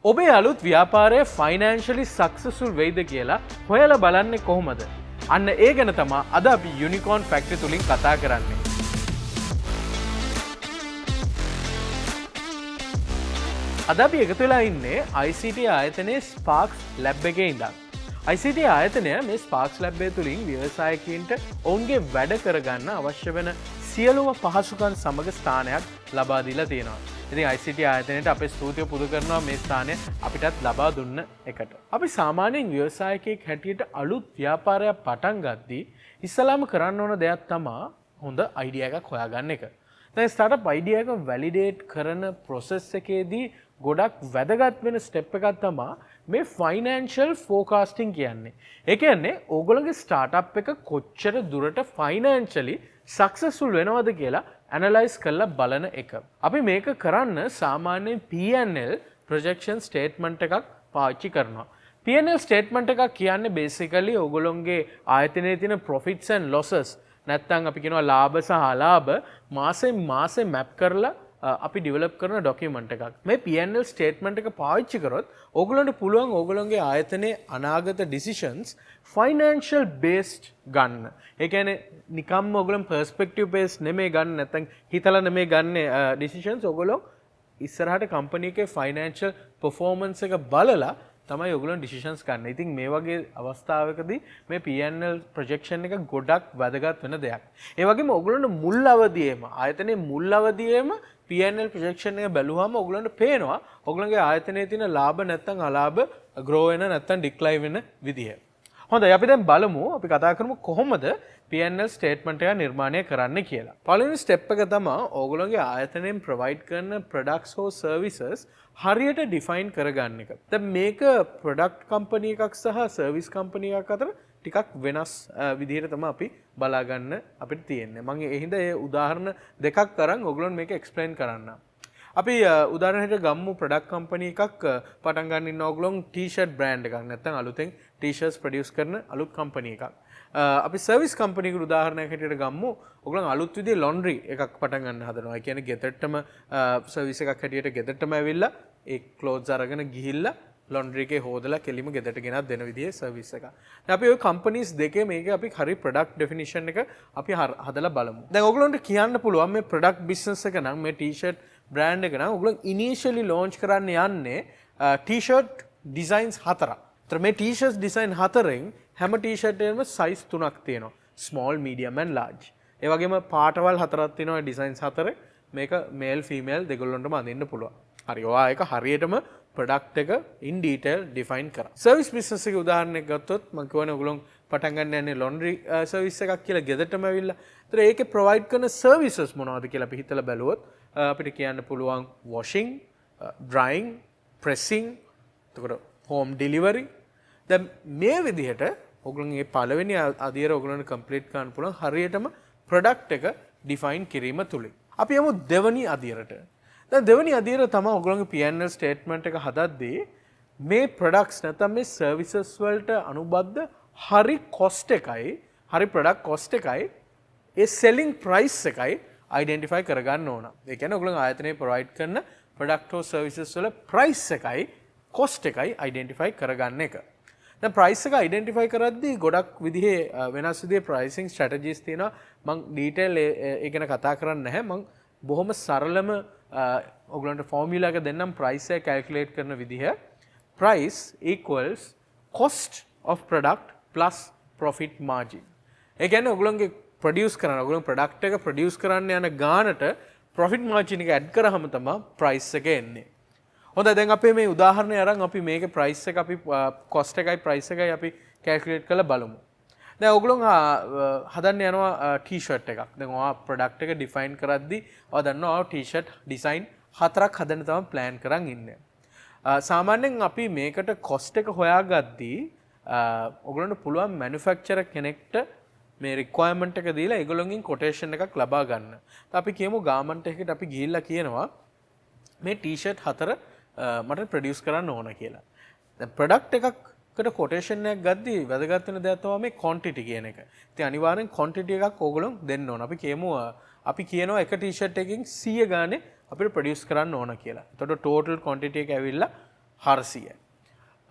ඔබේ අලුත් ව්‍යාපාරය ෆයිනෑන්ෂලි සක්සස්ෆුල් වෙයිද කියලා හොයලා බලන්නේ කොහොමද? අන්න ඒ ගැන තමයි අද අපි යුනිකෝන් ෆැක්ටරි තුලින් කතා කරන්නේ. අද අපි එකතු වෙලා ඉන්නේ ICTA ආයතනයේ Sparx Lab එකේ ඉඳන්. ICTA ආයතනය මේ Sparx Lab එක තුලින් ව්‍යවසායකයන්ට ඔවුන්ගේ වැඩ කරගන්න අවශ්‍ය වෙන සියලුම පහසුකම් සමග ස්ථානයක් ලබා දීලා තියෙනවා. ඉතින් ICTA ආයතනයට අපේ ස්තුතිය පුද කරනවා මේ ස්ථානය අපිටත් ලබා දුන්න එකට. අපි සාමාන්‍යයෙන් ව්‍යවසායකයෙක් හැටියට අලුත් ව්‍යාපාරයක් පටන් ගද්දී ඉස්සලාම කරන්න ඕන දෙයක් තමයි හොඳ අයිඩියා එකක් හොයාගන්න එක. දැන් ස්ටාර්ට්අප් අයිඩියා එක වැලිඩේට් කරන process එකේදී ගොඩක් වැදගත් වෙන ස්ටෙප් එකක් තමයි මේ ෆයිනෑන්ෂල් ෆෝකාස්ටිං කියන්නේ. ඒ කියන්නේ ඕගොල්ලෝගේ ස්ටාර්ට්අප් එක කොච්චර දුරට ෆයිනෑන්ෂලි සක්සස්ෆුල් වෙනවද කියලා ඇනලයිස් කරලා බලන එක. අපි මේක කරන්න සාමාන්‍යයෙන් P&L ප්‍රොජෙක්ෂන් ස්ටේට්මන්ට් එකක් පාවිච්චි කරනවා. P&L ස්ටේට්මන්ට් එකක් කියන්නේ බේසිකලි ඕගොල්ලෝගේ ආයතනයේ තියෙන profits and losses නැත්නම් අපි කියනවා ලාභ සහ අලාභ මාසෙන් මාසෙ මැප් කරලා අපි ඩිවලොප් කරන ඩොකියුමන්ට් එකක්. මේ P&L ස්ටේට්මන්ට් එක පාවිච්චි කරොත් ඕගොල්ලන්ට පුළුවන් ඕගොල්ලෝගේ ආයතනයේ අනාගත ඩිසිෂන්ස් ෆයිනෑන්ෂල් බේස්ඩ් ගන්න. ඒ කියන්නේ නිකම්ම ඕගොල්ලන් පර්ස්පෙක්ටිව් බේස්ඩ් නෙමෙයි ගන්න, නැත්නම් හිතලා නෙමෙයි ගන්න ඩිසිෂන්ස්. ඕගොල්ලෝ ඉස්සරහට කම්පැනි එකේ ෆයිනෑන්ෂල් පර්ෆෝමන්ස් එක බලලා තමයි ඔයගොල්ලෝ ඩිසිෂන්ස් ගන්න. ඉතින් මේ වගේ අවස්ථාවකදී මේ P&L ප්‍රොජෙක්ෂන් එක ගොඩක් වැදගත් වෙන දෙයක්. ඒ වගේම ඔයගොල්ලන්ට මුල් අවදියේම ආයතනයේ මුල් අවදියේම P&L ප්‍රොජෙක්ෂන් එක බැලුවාම ඔයගොල්ලන්ට පේනවා ඔයගොල්ලන්ගේ ආයතනයේ තියෙන ලාභ නැත්නම් අලාභ ග්‍රෝ වෙන නැත්නම් ඩික්ලයින් වෙන විදිය. හොඳයි අපි දැන් බලමු අපි කතා කරමු කොහොමද P&L ස්ටේට්මන්ට් එක නිර්මාණය කරන්න කියලා. පළවෙනි ස්ටෙප් එක තමයි ඕගොල්ලෝගේ ආයතනයෙන් ප්‍රොවයිඩ් කරන ප්‍රොඩක්ට්ස් හෝ සර්විසස් හරියට ඩිෆයින් කරගන්න එක. දැන් මේක ප්‍රොඩක්ට් කම්පැනි එකක් සහ සර්විස් කම්පැනි එකක් අතර ටිකක් වෙනස් විදිහට තමයි අපි බලාගන්න අපිට තියෙන්නේ. මම ඒ හින්දා ඒ උදාහරණ දෙකක් අරන් ඔයගොල්ලන් මේක එක්ස්ප්ලেইন කරන්න. අපි උදාහරණයක් ගමු ප්‍රොඩක්ට් කම්පැනි එකක් පටන් ගන්න ඉන්න ඕගොල්ලන් ටී-ෂර්ට් බ්‍රෑන්ඩ් එකක් නැත්නම් අලුතෙන් ටී-ෂර්ට්ස් ප්‍රොඩියුස් කරන අලුත් කම්පැනි එකක්. අපි සර්විස් කම්පැනි එකකට උදාහරණයක් හැටියට ගමු. ඔයගොල්ලන් අලුත් විදිහේ ලොන්ඩ්‍රි එකක් පටන් ගන්න හදනවා. ඒ කියන්නේ ගෙදරටම සර්විස් එකක් හැටියට ගෙදරටම ඇවිල්ලා ඒ ක්ලෝත්ස් අරගෙන ගිහිල්ලා ලොන්ඩ්‍රි එකේ හොදලා කෙලිම ගෙදරට ගෙනත් දෙන විදිහේ සර්විස් එකක්. දැන් අපි ওই කම්පැනිස් දෙකේ මේක අපි හරි ප්‍රොඩක්ට් ඩෙෆිනිෂන් එක අපි හදලා බලමු. දැන් ඔයගොල්ලන්ට කියන්න පුළුවන් මේ ප්‍රොඩක්ට් බිස්නස් එක නම් මේ ටී-ෂර්ට් බ්‍රෑන්ඩ් එක නම් ඔයගොල්ලන් ඉනිෂියලි ලොන්ච් කරන්න යන්නේ ටී-ෂර්ට් ඩිසයින්ස් 4ක්. ඒතර මේ ටී-ෂර්ට්ස් ඩිසයින් 4න් හැම ටී-ෂර්ට් එකෙම සයිස් 3ක් තියෙනවා. Small, medium and large. ඒ වගේම පාටවල් 4ක් තියෙනවා ඩිසයින්ස් 4. මේක මේල් ෆීමේල් දෙගොල්ලන්ටම අඳින්න පුළුවන්. හරි. ඔයා ඒක හරියටම ප්‍රොඩක්ට් එක ඉන් ඩීටේල් ඩිෆයින් කරා. සර්විස් බිස්නස් එකේ උදාහරණයක් ගත්තොත් මම කියවනේ ඔයගොල්ලෝ පටන් ගන්න යන්නේ ලොන්ඩ්‍රි සර්විස් එකක් කියලා ගෙදරටම ඇවිල්ලා. ඒතර ඒකේ ප්‍රොවයිඩ් කරන සර්විසස් මොනවද කියලා අපි හිතලා බැලුවොත් අපිට කියන්න පුළුවන් washing, drying, pressing, එතකොට home delivery. දැන් මේ විදිහට ඔයගොල්ලන්ගේ පළවෙනි අදියර ඔයගොල්ලන්ට කම්ප්ලීට් කරන්න පුළුවන් හරියටම ප්‍රොඩක්ට් එක ඩිෆයින් කිරීම තුලින්. අපි යමු දෙවනි අදියරට. දැන් දෙවනි අදියර තමයි ඔයගොල්ලන්ගේ P&L ස්ටේට්මන්ට් එක හදද්දී මේ ප්‍රොඩක්ට්ස් නැත්නම් මේ සර්විසස් වලට අනුබද්ධ හරි කොස්ට් එකයි හරි ප්‍රොඩක්ට් කොස්ට් එකයි ඒ සෙලිං ප්‍රයිස් එකයි අයිඩෙන්ටිෆයි කරගන්න ඕන. ඒ කියන්නේ ඔයගොල්ලෝ ආයතනයේ ප්‍රොවයිඩ් කරන ප්‍රොඩක්ට් හෝ සර්විසස් වල ප්‍රයිස් එකයි කොස්ට් එකයි අයිඩෙන්ටිෆයි කරගන්න එක. දැන් ප්‍රයිස් එක අයිඩෙන්ටිෆයි කරද්දී ගොඩක් විදිහේ වෙනස් විදිහේ ප්‍රයිසිං ස්ට්‍රැටජිස් තියෙනවා. මම ඩීටේල් ඒ ගැන කතා කරන්නේ නැහැ. මම බොහොම සරලම ඔයගොල්ලන්ට ෆෝමියුලා එක දෙන්නම් ප්‍රයිස් එක කැල්කියුලේට් කරන විදිහ. price equals cost of product plus profit margin. ඒ කියන්නේ ඔයගොල්ලන්ගේ ප්‍රොඩියුස් කරන ඔයගොල්ලෝ ප්‍රොඩක්ට් එක ප්‍රොඩියුස් කරන්න යන ගානට ප්‍රොෆිට් මාර්ජින් එක ඇඩ් කරාම තමයි ප්‍රයිස් එක එන්නේ. හොඳයි දැන් අපේ මේ උදාහරණය අරන් අපි මේකේ ප්‍රයිස් එක අපි කොස්ට් එකයි ප්‍රයිස් එකයි අපි කැල්කියුලේට් කරලා බලමු. දැන් ඔයගොල්ලෝ හදන්න යනවා ටී-ෂර්ට් එකක්. දැන් ඔයා ප්‍රොඩක්ට් එක ඩිෆයින් කරද්දී ඔයා දන්නවා ඔයා ටී-ෂර්ට් ඩිසයින් 4ක් හදන්න තමයි ප්ලෑන් කරන් ඉන්නේ. සාමාන්‍යයෙන් අපි මේකට කොස්ට් එක හොයාගද්දී ඔයගොල්ලන්ට පුළුවන් මැනුෆැක්චරර් කෙනෙක්ට මේ රික්වයර්මන්ට් එක දීලා ඒගොල්ලොන්ගෙන් කොටේෂන් එකක් ලබා ගන්න. අපි කියමු ගාමන්ට් එකකට අපි ගිහිල්ලා කියනවා මේ ටී-ෂර්ට් 4 මට ප්‍රොඩියුස් කරන්න ඕන කියලා. දැන් ප්‍රොඩක්ට් එකකට කොටේෂන් එකක් ගද්දී වැදගත් වෙන දෙයක් තමයි මේ ක්වොන්ටිටි කියන එක. ඉතින් අනිවාර්යෙන් ක්වොන්ටිටි එකක් ඕගොල්ලෝ දෙන්න ඕන. අපි කියනවා එක ටී-ෂර්ට් එකකින් 100 ගානේ අපිට ප්‍රොඩියුස් කරන්න ඕන කියලා. එතකොට ටෝටල් ක්වොන්ටිටි එක ඇවිල්ලා 400යි.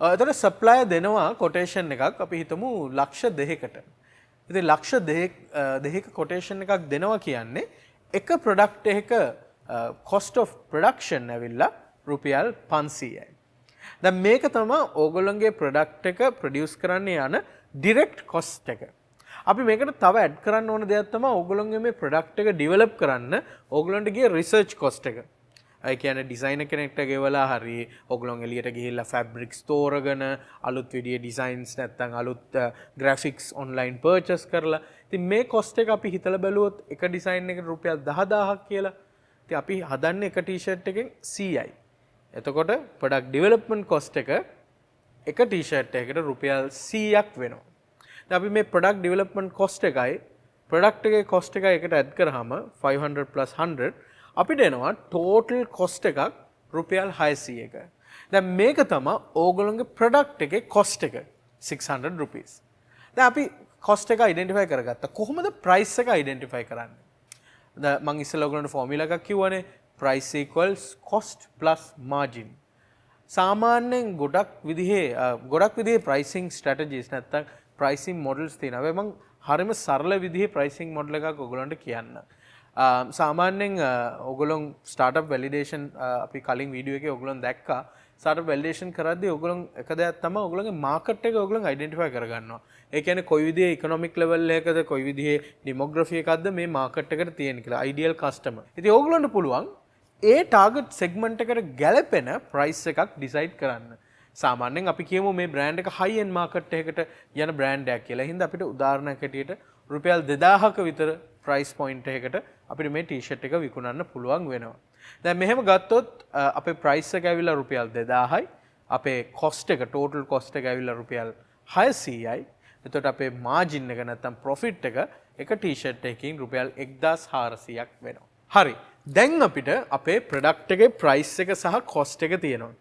එතකොට සප්ලයර් දෙනවා කොටේෂන් එකක් අපි හිතමු ලක්ෂ 2කට. ඉතින් ලක්ෂ 2ක කොටේෂන් එකක් දෙනවා කියන්නේ එක ප්‍රොඩක්ට් එකක cost of production ඇවිල්ලා රුපියල් 500යි. දැන් මේක තමයි ඕගොල්ලන්ගේ ප්‍රොඩක්ට් එක ප්‍රොඩියුස් කරන්න යන ඩිරෙක්ට් කොස්ට් එක. අපි මේකට තව ඇඩ් කරන්න ඕන දෙයක් තමයි ඕගොල්ලන්ගේ මේ ප්‍රොඩක්ට් එක ඩෙවලොප් කරන්න ඕගොල්ලන්ට ගිය රිසර්ච් කොස්ට් එක. ඒ කියන්නේ ඩිසයිනර් කෙනෙක්ට ගෙවලා හරි ඕගොල්ලන් එළියට ගිහිල්ලා ෆැබ්‍රික්ස් තෝරගෙන අලුත් විදිහේ ඩිසයින්ස් නැත්නම් අලුත් ග්‍රැෆික්ස් ඔන්ලයින් පර්චේස් කරලා ඉතින් මේ කොස්ට් එක අපි හිතලා බැලුවොත් එක ඩිසයින් එකකට රුපියල් 10000ක් කියලා. ඉතින් අපි හදන්නේ එක ටී-ෂර්ට් එකෙන් 100යි. එතකොට ප්‍රොඩක්ට් ඩෙවලොප්මන්ට් කොස්ට් එක ටී-ෂර්ට් එකකට රුපියල් 100ක් වෙනවා. දැන් අපි මේ ප්‍රොඩක්ට් ඩෙවලොප්මන්ට් කොස්ට් එකයි ප්‍රොඩක්ට් එකේ කොස්ට් එකයි එකට ඇඩ් කරාම 500 100 අපිට එනවා ටෝටල් කොස්ට් එකක් රුපියල් 600ක. දැන් මේක තමයි ඕගොල්ලෝගේ ප්‍රොඩක්ට් එකේ කොස්ට් එක 600 rupees. දැන් අපි කොස්ට් එක අයිඩෙන්ටිෆයි කරගත්තා. කොහොමද ප්‍රයිස් එක අයිඩෙන්ටිෆයි කරන්නේ? දැන් මම ඉස්සෙල්ලා ඔයගොල්ලන්ට ෆෝමියුලා එකක් කිව්වනේ price equals cost plus margin. සාමාන්‍යයෙන් ගොඩක් විදිහේ pricing strategies නැත්නම් pricing models තියෙනවා. හැබැයි මම හරියම සරල විදිහේ pricing model එකක් ඔයගොල්ලන්ට කියන්න. සාමාන්‍යයෙන් ඔයගොල්ලෝ startup validation අපි කලින් වීඩියෝ එකේ ඔයගොල්ලෝ දැක්කා. startup validation කරද්දී ඔයගොල්ලෝ එක දෙයක් තමයි ඔයගොල්ලෝගේ market එක ඔයගොල්ලෝ identify කරගන්නවා. ඒ කියන්නේ කොයි විදිහේ economic level එකකද කොයි විදිහේ demography එකක්ද මේ market එකට තියෙන කියලා ideal customer. ඉතින් ඔයගොල්ලන්ට පුළුවන් ඒ ටාගට් සෙග්මන්ට් එකට ගැලපෙන ප්‍රයිස් එකක් ඩිසයිඩ් කරන්න. සාමාන්‍යයෙන් අපි කියමු මේ බ්‍රෑන්ඩ් එක හයි එන්ඩ් මාකට් එකකට යන බ්‍රෑන්ඩ් එකක් කියලා. හින්දා අපිට උදාහරණයක් හැටියට රුපියල් 2000ක විතර ප්‍රයිස් පොයින්ට් එකකට අපිට මේ ටී-ෂර්ට් එක විකුණන්න පුළුවන් වෙනවා. දැන් මෙහෙම ගත්තොත් අපේ ප්‍රයිස් එක ඇවිල්ලා රුපියල් 2000යි. අපේ කොස්ට් එක ටෝටල් කොස්ට් එක ඇවිල්ලා රුපියල් 600යි. එතකොට අපේ මාජින් එක නැත්තම් ප්‍රොෆිට් එක ටී-ෂර්ට් එකකින් රුපියල් 1400ක් වෙනවා. හරි. දැන් අපිට අපේ ප්‍රොඩක්ට් එකේ ප්‍රයිස් එක සහ කොස්ට් එක තියෙනවා.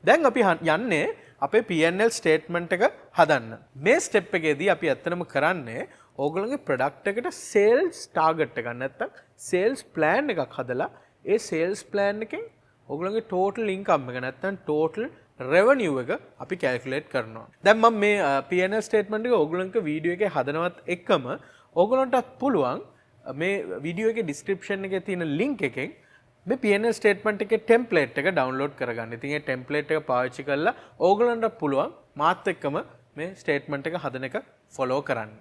දැන් අපි යන්නේ අපේ P&L ස්ටේට්මන්ට් එක හදන්න. මේ ස්ටෙප් එකේදී අපි ඇත්තටම කරන්නේ ඕගොල්ලෝගේ ප්‍රොඩක්ට් එකට සේල්ස් ටාගට් එකක් නැත්තම් සේල්ස් ප්ලෑන් එකක් හදලා ඒ සේල්ස් ප්ලෑන් එකෙන් ඕගොල්ලෝගේ ටෝටල් ඉන්කම් එක නැත්තම් ටෝටල් රෙවෙනියු එක අපි කැල්කියුලේට් කරනවා. දැන් මම මේ P&L ස්ටේට්මන්ට් එක ඕගොල්ලන්ගේ වීඩියෝ එකේ හදනවත් එක්කම ඕගොල්ලන්ටත් පුළුවන් මේ වීඩියෝ එකේ ඩිස්ක්‍රිප්ෂන් එකේ තියෙන ලින්ක් එකෙන් මේ P&L ස්ටේට්මන්ට් එකේ ටෙම්ප්ලේට් එක ඩවුන්ලෝඩ් කරගන්න. ඉතින් ඒ ටෙම්ප්ලේට් එක පාවිච්චි කරලා ඕගොල්ලන්ට පුළුවන් මාත් එක්කම මේ ස්ටේට්මන්ට් එක හදන එක ෆලෝ කරන්න.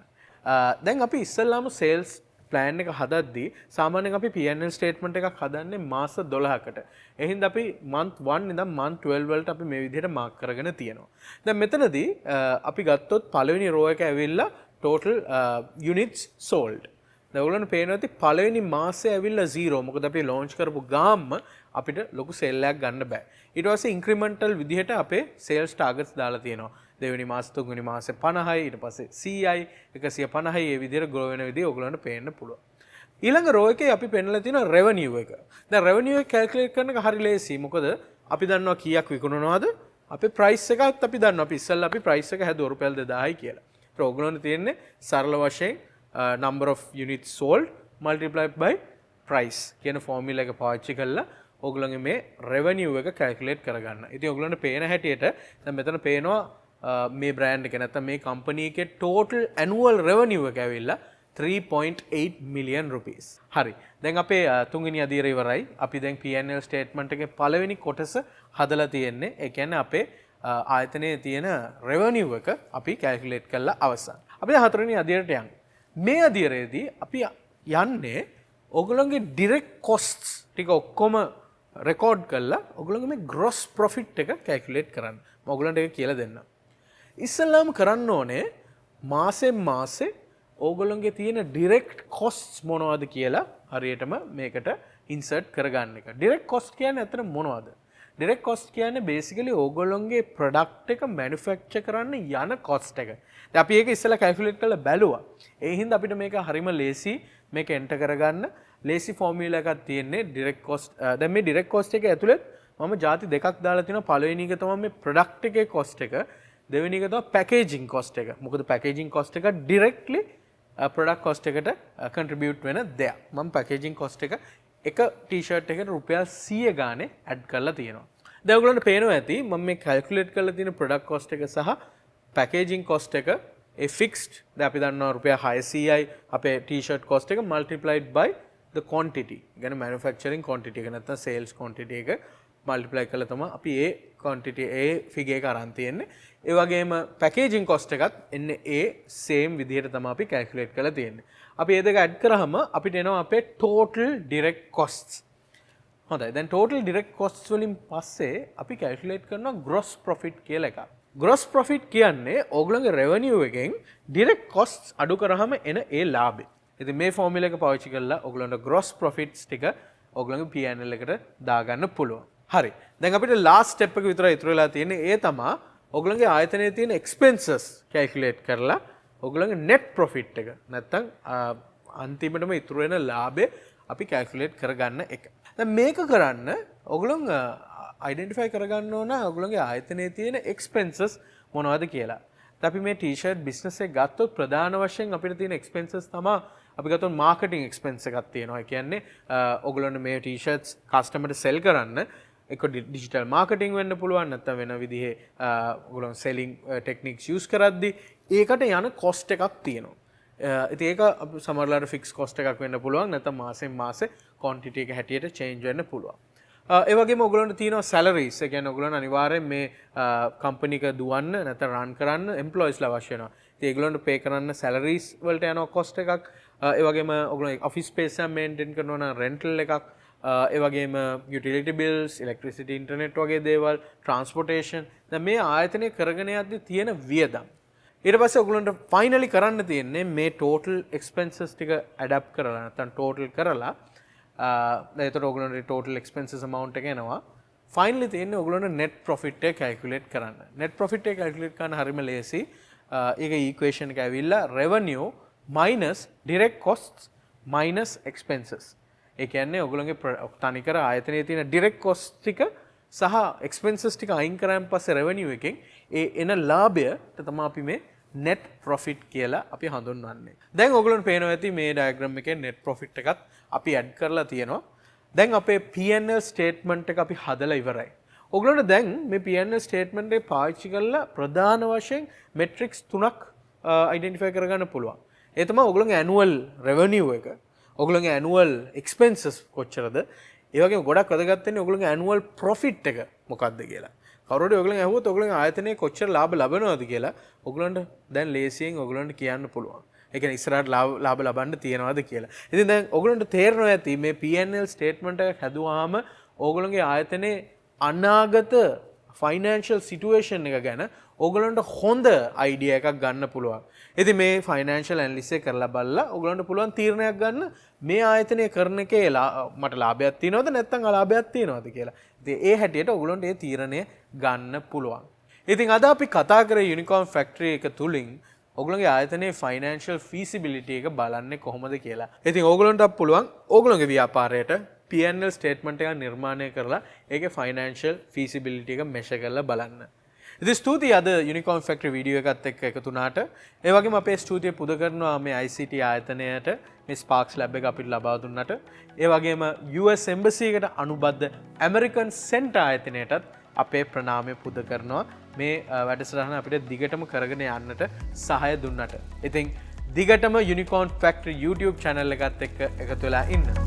දැන් අපි ඉස්සෙල්ලාම සේල්ස් ප්ලෑන් එක හදද්දී සාමාන්‍යයෙන් අපි P&L ස්ටේට්මන්ට් එකක් හදන්නේ මාස 12කට. ඒ හින්දා අපි month 1 ඉඳන් month 12 වලට අපි මේ විදිහට මාක් කරගෙන තියෙනවා. දැන් මෙතනදී අපි ගත්තොත් පළවෙනි රෝ එක ඇවිල්ලා total units sold. දැන් ඔයගොල්ලන්ට පේනවා ඇති පළවෙනි මාසේ ඇවිල්ලා 0. මොකද අපි launch කරපු ගාම්ම අපිට ලොකු sale එකක් ගන්න බෑ. ඊට පස්සේ incremental විදිහට අපේ sales targets දාලා තියෙනවා. දෙවෙනි මාස තුන්වෙනි මාසේ 50යි ඊට පස්සේ 100යි 150යි මේ විදිහට grow වෙන විදිහ ඔයගොල්ලන්ට පේන්න පුළුවන්. ඊළඟ row එකේ අපි පෙන්නලා තියෙනවා revenue එක. දැන් revenue එක calculate කරන එක හරි ලේසියි. මොකද අපි දන්නවා කීයක් විකුණනවද? අපේ price එකත් අපි දන්නවා. අපි ඉස්සෙල්ලා අපි price එක හැදුවා රුපියල් 2000යි කියලා. ඒත් ඔයගොල්ලන්ට තියෙන්නේ සරල වශයෙන් number of units sold multiplied by price කියන ෆෝමියුලා එක පාවිච්චි කරලා ඔයගොල්ලන්ගේ මේ revenue එක calculate කරගන්න. ඉතින් ඔයගොල්ලන්ට පේන හැටියට දැන් මෙතන පේනවා මේ බ්‍රෑන්ඩ් එක නැත්නම් මේ කම්පැනි එකේ total annual revenue එක ඇවිල්ලා 3.8 million rupees. හරි. දැන් අපේ තුන්වෙනි අදියර ඉවරයි. අපි දැන් P&L statement එකේ පළවෙනි කොටස හදලා තියෙන්නේ. ඒ කියන්නේ අපේ ආයතනයේ තියෙන revenue එක අපි calculate කරලා අවසන්. අපි දැන් හතරවෙනි අදියරට යමු. මේ අදියරේදී අපි යන්නේ ඔයගොල්ලන්ගේ direct costs ටික ඔක්කොම record කරලා ඔයගොල්ලන්ගේ මේ gross profit එක calculate කරන්න. මම ඔයගොල්ලන්ට ඒක කියලා දෙන්නම්. ඉස්සෙල්ලාම කරන්න ඕනේ මාසෙන් මාසේ ඕගොල්ලන්ගේ තියෙන direct costs මොනවද කියලා හරියටම මේකට insert කරගන්න එක. direct cost කියන්නේ අතන මොනවද? direct cost කියන්නේ basically ඕගොල්ලන්ගේ product එක manufacture කරන්න යන cost එක. දැන් අපි ඒක ඉස්සෙල්ලා calculate කරලා බැලුවා. ඒ හින්දා අපිට මේක හරිම ලේසි මේක enter කරගන්න ලේසි formula එකක් තියෙන්නේ direct cost. දැන් මේ direct cost එක ඇතුළේ මම ಜಾති දෙකක් දාලා තිනවා. පළවෙනි එක තමයි මේ product එකේ cost එක. දෙවෙනි එක තමයි packaging cost එක. මොකද packaging cost එක directly product cost එකට contribute වෙන දෙයක්. මම packaging cost එක ටී-ෂර්ට් එකට රුපියල් 100 ගානේ ඇඩ් කරලා තියෙනවා. දැන් ඔයගොල්ලන්ට පේනවා ඇති මම මේ කැල්කියුලේට් කරලා තියෙන ප්‍රොඩක්ට් කොස්ට් එක සහ පැකේජින් කොස්ට් එක ඒ ෆික්ස්ඩ් දැන් අපි දන්නවා රුපියල් 600යි අපේ ටී-ෂර්ට් කොස්ට් එක multiplied by the quantity. يعني manufacturing quantity එක නැත්නම් sales quantity එක multiply කරලා තමයි අපි ඒ quantity ඒ figure එක අරන් තියෙන්නේ. ඒ වගේම packaging cost එකත් එන්නේ ඒ same විදිහට තමයි අපි calculate කරලා තියෙන්නේ. අපි මේ දෙක add කරාම අපිට එනවා අපේ total direct costs. හොඳයි. දැන් total direct costs වලින් පස්සේ අපි calculate කරනවා gross profit කියලා එකක්. gross profit කියන්නේ ඕගොල්ලන්ගේ revenue එකෙන් direct costs අඩු කරාම එන ඒ ලාභය. ඉතින් මේ ෆෝමියුලා එක පාවිච්චි කරලා ඔයගොල්ලන්ට gross profits ටික ඔයගොල්ලන්ගේ P&L එකට දාගන්න පුළුවන්. හරි. දැන් අපිට last step එක විතරයි ඉතුරු වෙලා තියෙන්නේ. ඒ තමයි ඔයගොල්ලන්ගේ ආයතනයේ තියෙන expenses calculate කරලා ඔයගොල්ලන්ගේ net profit එක නැත්තම් අන්තිමටම ඉතුරු වෙන ලාභය අපි calculate කරගන්න එක. දැන් මේක කරන්න ඔයගොල්ලන් identify කරගන්න ඕන ඔයගොල්ලන්ගේ ආයතනයේ තියෙන expenses මොනවද කියලා. අපි මේ ටී-ෂර්ට් බිස්නස් එක ගත්තොත් ප්‍රධාන වශයෙන් අපිට තියෙන expenses තමයි අපි ගත්තොත් marketing expense එකක් තියෙනවා. ඒ කියන්නේ ඔයගොල්ලන්ට මේ ටී-ෂර්ට්ස් කස්ටමර්ට sell කරන්න එක digital marketing වෙන්න පුළුවන් නැත්නම් වෙන විදිහේ ඔයගොල්ලන් selling techniques use කරද්දී ඒකට යන cost එකක් තියෙනවා. ඉතින් ඒක සමහරවිට fixed cost එකක් වෙන්න පුළුවන් නැත්නම් මාසෙන් මාසේ quantity එක හැටියට change වෙන්න පුළුවන්. ඒ වගේම ඔයගොල්ලන්ට තියෙනවා salaries. ඒ කියන්නේ ඔයගොල්ලන් අනිවාර්යෙන් මේ company එක දුවන්න නැත්නම් run කරන්න employees ලා අවශ්‍ය වෙනවා. ඉතින් ඒගොල්ලන්ට pay කරන්න salaries වලට යනවා cost එකක්. ඒ වගේම ඔයගොල්ලෝ office space එක maintain කරනවා නම් rental එකක්. ඒ වගේම utility bills, electricity, internet වගේ දේවල්, transportation. දැන් මේ ආයතනය කරගෙන යද්දී තියෙන වියදම්. ඊට පස්සේ ඔයගොල්ලන්ට finally කරන්න තියෙන්නේ මේ total expenses ටික adapt කරලා නැත්නම් total කරලා එතකොට ඔයගොල්ලන්ට total expenses amount එක එනවා. finally තියෙන්නේ ඔයගොල්ලන්ට net profit එක calculate කරන්න. net profit එක calculate කරන්න හරිම ලේසි. ඒක equation එක ඇවිල්ලා revenue minus direct costs minus expenses. ඒ කියන්නේ ඔයගොල්ලන්ගේ තනිකර ආයතනයේ තියෙන direct costs ටික සහ expenses ටික අයින් කරාන් පස්සේ revenue එකෙන් ඒ එන ලාභයට තමයි අපි මේ net profit කියලා අපි හඳුන්වන්නේ. දැන් ඔයගොල්ලන්ට පේනවා ඇති මේ diagram එකේ net profit එකත් අපි add කරලා තියෙනවා. දැන් අපේ P&L statement එක අපි හදලා ඉවරයි. ඔයගොල්ලන්ට දැන් මේ P&L statement එක පාවිච්චි කරලා ප්‍රධාන වශයෙන් metrics තුනක් identify කරගන්න පුළුවන්. ඒ තමයි ඔයගොල්ලන්ගේ annual revenue එක, ඔයගොල්ලන්ගේ annual expenses කොච්චරද, ඒ වගේම ගොඩක් වැදගත් වෙන්නේ ඔයගොල්ලන්ගේ annual profit එක මොකක්ද කියලා. කවුරුහරි ඔයගොල්ලන් අහුවොත් ඔයගොල්ලන්ගේ ආයතනයේ කොච්චර ලාභ ලබනවද කියලා ඔයගොල්ලන්ට දැන් ලේසියෙන් ඔයගොල්ලන්ට කියන්න පුළුවන්. ඒ කියන්නේ ඉස්සරහට ලාභ ලබන්න තියනවද කියලා. ඉතින් දැන් ඔයගොල්ලන්ට තේරෙනවා ඇති මේ P&L statement එක හැදුවාම ඔයගොල්ලන්ගේ ආයතනයේ අනාගත financial situation එක ගැන ඔයගොල්ලන්ට හොඳ idea එකක් ගන්න පුළුවන්. ඉතින් මේ financial analysis එක කරලා බලලා ඔයගොල්ලන්ට පුළුවන් තීරණයක් ගන්න මේ ආයතනය කරන එකේ මට ලාභයක් තියෙනවද නැත්නම් අලාභයක් තියෙනවද කියලා. ඉතින් ඒ හැටියට ඔයගොල්ලන්ට ඒ තීරණය ගන්න පුළුවන්. ඉතින් අද අපි කතා කරේ යුනිකෝර්න් ෆැක්ටරි එක තුලින් ඔයගොල්ලන්ගේ ආයතනයේ financial feasibility එක බලන්නේ කොහොමද කියලා. ඉතින් ඔයගොල්ලන්ට පුළුවන් ඔයගොල්ලන්ගේ ව්‍යාපාරයට P&L statement එක නිර්මාණය කරලා ඒකේ financial feasibility එක measure කරලා බලන්න. ඉතින් ස්තුතියි අද යුනිකෝර්න් ෆැක්ටරි වීඩියෝ එකත් එක්ක එකතු වුණාට. ඒ වගේම අපේ ස්තුතිය පුද කරනවා මේ ICTA ආයතනයට මේ Sparx Lab එක අපිට ලබා දුන්නට. ඒ වගේම US Embassy එකට අනුබද්ධ American Center ආයතනයටත් අපේ ප්‍රණාමය පුද කරනවා මේ වැඩසටහන අපිට දිගටම කරගෙන යන්නට සහාය දුන්නට. ඉතින් දිගටම යුනිකෝර්න් ෆැක්ටරි YouTube channel එකත් එක්ක එකතු වෙලා ඉන්න.